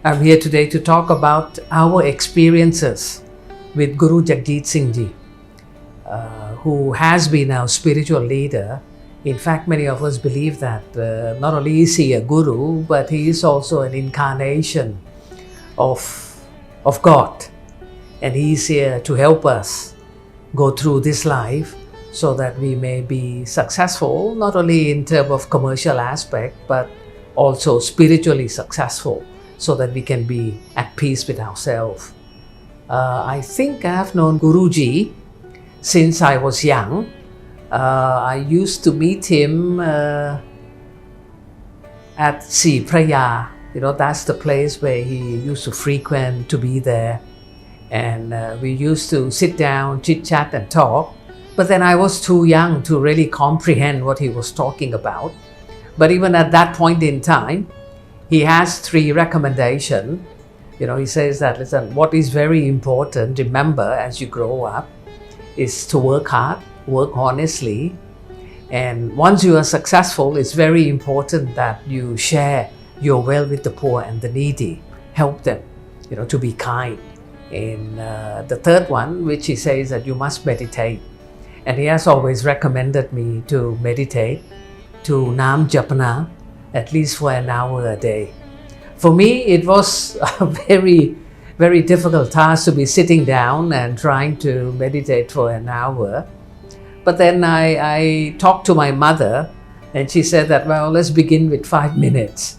I'm here today to talk about our experiences with Guru Jagjit Singh Ji, who has been our spiritual leader. In fact, many of us believe that not only is he a guru, but he is also an incarnation of God. And he is here to help us go through this life so that we may be successful, not only in terms of commercial aspect, but also spiritually successful, so that we can be at peace with ourselves. I think I have known Guruji since I was young. I used to meet him at Si Praya. That's the place where he used to frequent to be there. And we used to sit down, chit-chat and talk. But then I was too young to really comprehend what he was talking about. But even at that point in time, he has 3 recommendations. He says that, listen, what is very important, remember, as you grow up, is to work hard, work honestly. And once you are successful, it's very important that you share your wealth with the poor and the needy. Help them, to be kind. And the third one, which he says that you must meditate. And he has always recommended me to meditate, to Nam Japana, at least for an hour a day. For me, it was a very, very difficult task to be sitting down and trying to meditate for an hour. But then I talked to my mother and she said that, well, let's begin with 5 minutes.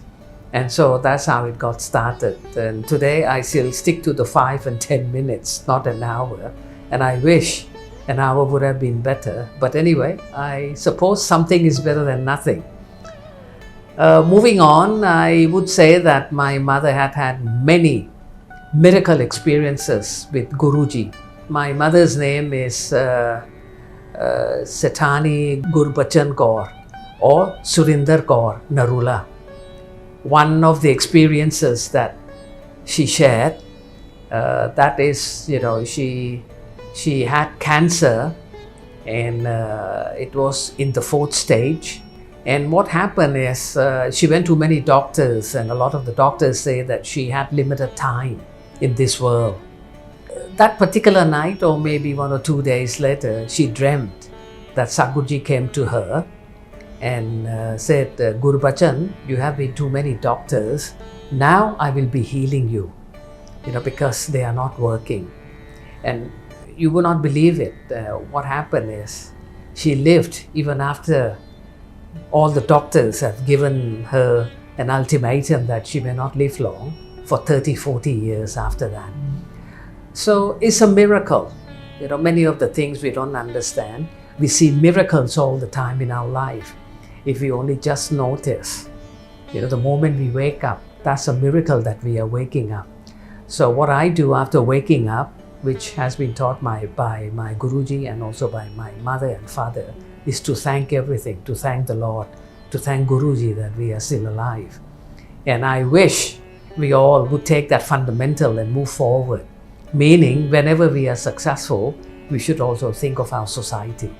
And so that's how it got started. And today I still stick to the 5 and 10 minutes, not an hour. And I wish an hour would have been better. But anyway, I suppose something is better than nothing. Moving on, I would say that my mother had many miracle experiences with Guruji. My mother's name is Setani Gurbachan Kaur or Surinder Kaur Narula. One of the experiences that she shared, that is, she had cancer and it was in the 4th stage. And what happened is she went to many doctors, and a lot of the doctors say that she had limited time in this world. That particular night, or maybe 1 or 2 days later, she dreamt that Satguru Ji came to her and said, Guru Bachan, you have been to many doctors. Now I will be healing you, because they are not working. And you will not believe it. What happened is she lived even after all the doctors have given her an ultimatum that she may not live long, for 30, 40 years after that. So it's a miracle. Many of the things we don't understand. We see miracles all the time in our life. If we only just notice, the moment we wake up, that's a miracle that we are waking up. So what I do after waking up, which has been taught by my Guruji and also by my mother and father, is to thank everything, to thank the Lord, to thank Guruji that we are still alive. And I wish we all would take that fundamental and move forward. Meaning, whenever we are successful, we should also think of our society.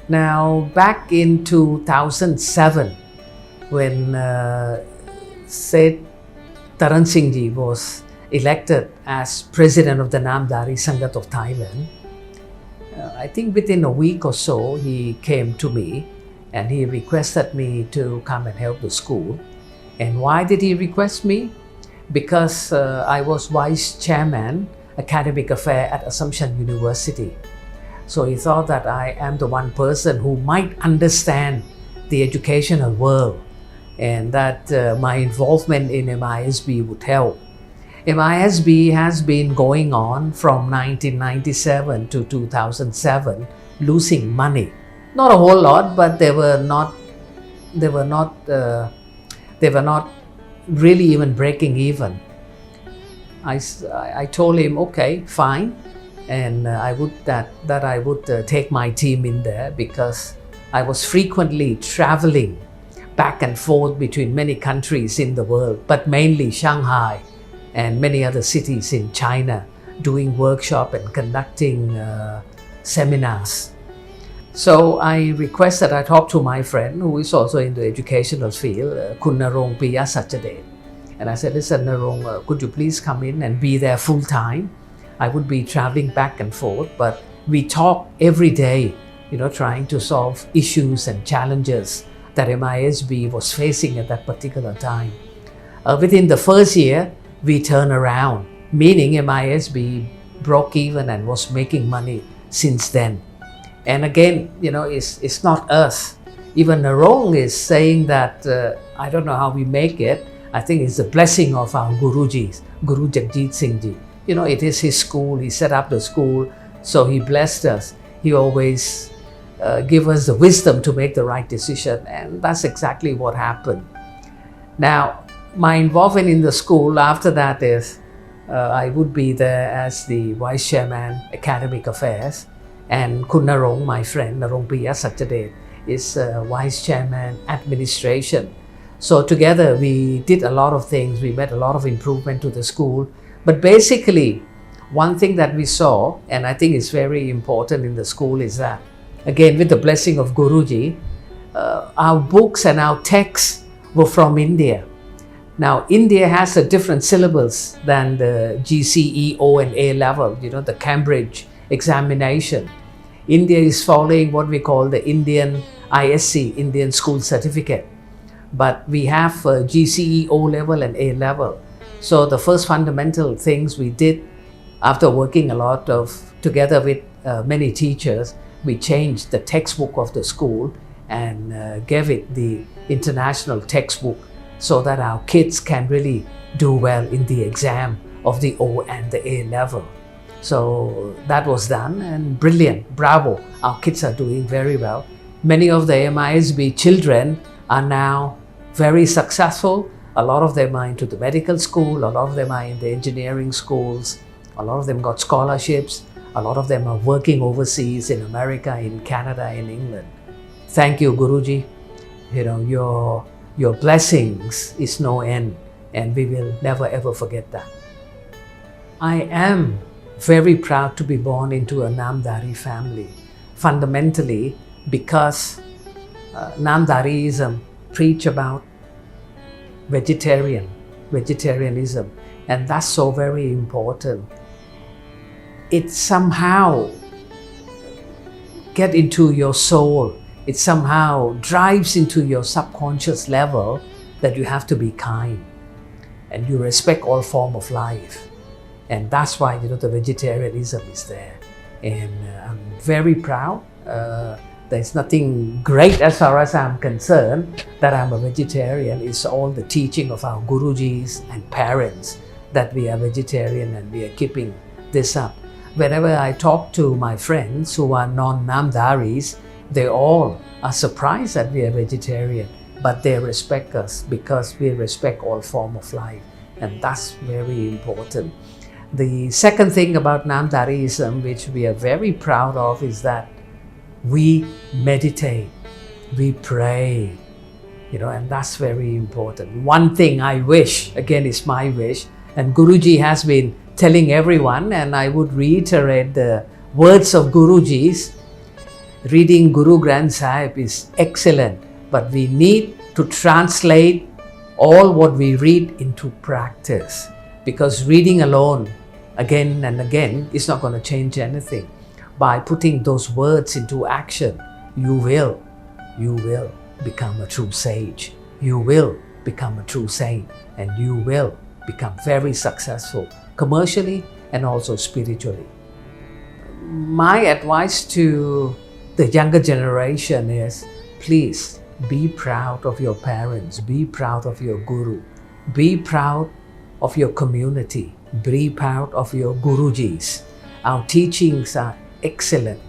Now, back in 2007, when Seth Taran Singh Ji was elected as president of the Namdhari Sangat of Thailand, I think within a week or so, he came to me and he requested me to come and help the school. And why did he request me? Because I was vice chairman, academic affair at Assumption University. So he thought that I am the one person who might understand the educational world and that my involvement in MISB would help. MISB has been going on from 1997 to 2007, losing money. Not a whole lot, but they were not really even breaking even. I told him, okay, fine, and I would take my team in there, because I was frequently traveling back and forth between many countries in the world, but mainly Shanghai and many other cities in China, doing workshop and conducting seminars. So I requested, I talked to my friend who is also in the educational field, Kun Narong Piya Satchade. And I said, listen, Narong, could you please come in and be there full time? I would be traveling back and forth, but we talk every day, trying to solve issues and challenges that MISB was facing at that particular time. Within the first year, we turned around, meaning MISB broke even and was making money since then. And again, it's not us. Even Narong is saying that, I don't know how we make it. I think it's the blessing of our Gurujis, Guru Inderjit Singh Ji. It is his school. He set up the school, so he blessed us. He always give us the wisdom to make the right decision, and that's exactly what happened. Now, my involvement in the school after that is I would be there as the Vice Chairman, Academic Affairs, and Kun Narong, my friend, Narong Priya Satchade, is Vice Chairman, Administration. So together we did a lot of things. We made a lot of improvement to the school. But basically, one thing that we saw, and I think is very important in the school, is that, again, with the blessing of Guruji, our books and our texts were from India. Now, India has a different syllabus than the GCE, O and A level, the Cambridge examination. India is following what we call the Indian ISC, Indian School Certificate. But we have GCE, O level and A level. So the first fundamental things we did after working a lot together with many teachers, we changed the textbook of the school and gave it the international textbook so that our kids can really do well in the exam of the O and the A level. So that was done, and brilliant, bravo, our kids are doing very well. Many of the MISB children are now very successful. A lot of them are into the medical school, a lot of them are in the engineering schools, a lot of them got scholarships, a lot of them are working overseas in America, in Canada, in England. Thank you, Guruji. Your blessings is no end, and we will never ever forget that. I am very proud to be born into a Namdhari family, fundamentally because Namdharism preach about vegetarianism, and that's so very important. It somehow get into your soul. It somehow drives into your subconscious level that you have to be kind and you respect all form of life. And that's why, the vegetarianism is there. And I'm very proud. There's nothing great as far as I'm concerned that I'm a vegetarian. It's all the teaching of our Gurujis and parents that we are vegetarian, and we are keeping this up. Whenever I talk to my friends who are non-Namdharis, they all are surprised that we are vegetarian, but they respect us because we respect all form of life, and that's very important. The second thing about Namdharism, which we are very proud of, is that we meditate, we pray, and that's very important. One thing I wish, again, is my wish, and Guruji has been telling everyone, and I would reiterate the words of Guruji's. Reading Guru Granth Sahib is excellent, but we need to translate all what we read into practice, because reading alone again and again is not going to change anything. By putting those words into action, you will become a true sage. You will become a true saint, and you will become very successful commercially and also spiritually. My advice to the younger generation is, please be proud of your parents, be proud of your guru, be proud of your community, be proud of your Gurujis. Our teachings are excellent.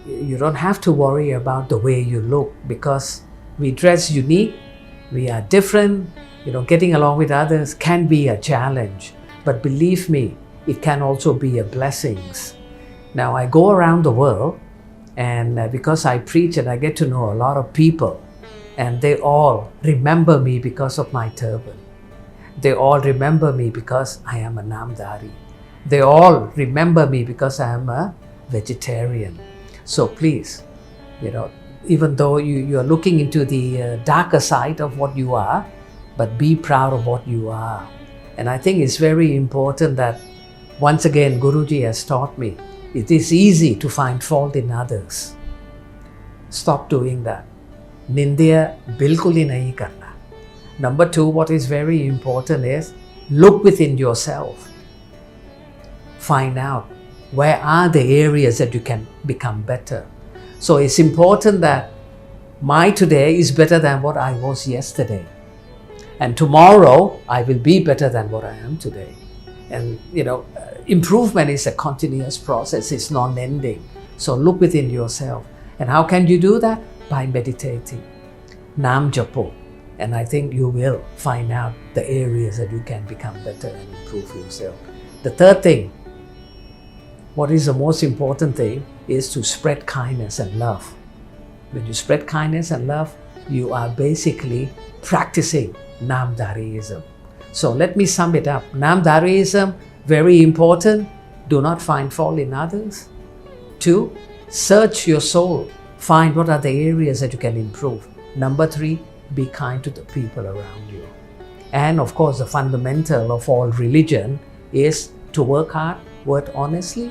You don't have to worry about the way you look, because we dress unique, we are different. Getting along with others can be a challenge, but believe me, it can also be a blessing. Now, I go around the world, and because I preach and I get to know a lot of people, and they all remember me because of my turban. They all remember me because I am a Namdhari. They all remember me because I am a vegetarian. So please, even though you are looking into the darker side of what you are, but be proud of what you are. And I think it's very important that, once again, Guruji has taught me, it is easy to find fault in others. Stop doing that. Nindya bilkul hi nahi karna. Number two, what is very important is look within yourself. Find out where are the areas that you can become better. So it's important that my today is better than what I was yesterday. And tomorrow I will be better than what I am today. And improvement is a continuous process, it's non-ending. So look within yourself. And how can you do that? By meditating. Nam Japo. And I think you will find out the areas that you can become better and improve yourself. The third thing, what is the most important thing, is to spread kindness and love. When you spread kindness and love, you are basically practicing Namdhariism. So let me sum it up. Namdhariism, very important. Do not find fault in others. 2, search your soul. Find what are the areas that you can improve. Number 3, be kind to the people around you. And of course, the fundamental of all religion is to work hard, work honestly.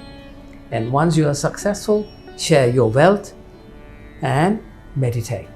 And once you are successful, share your wealth and meditate.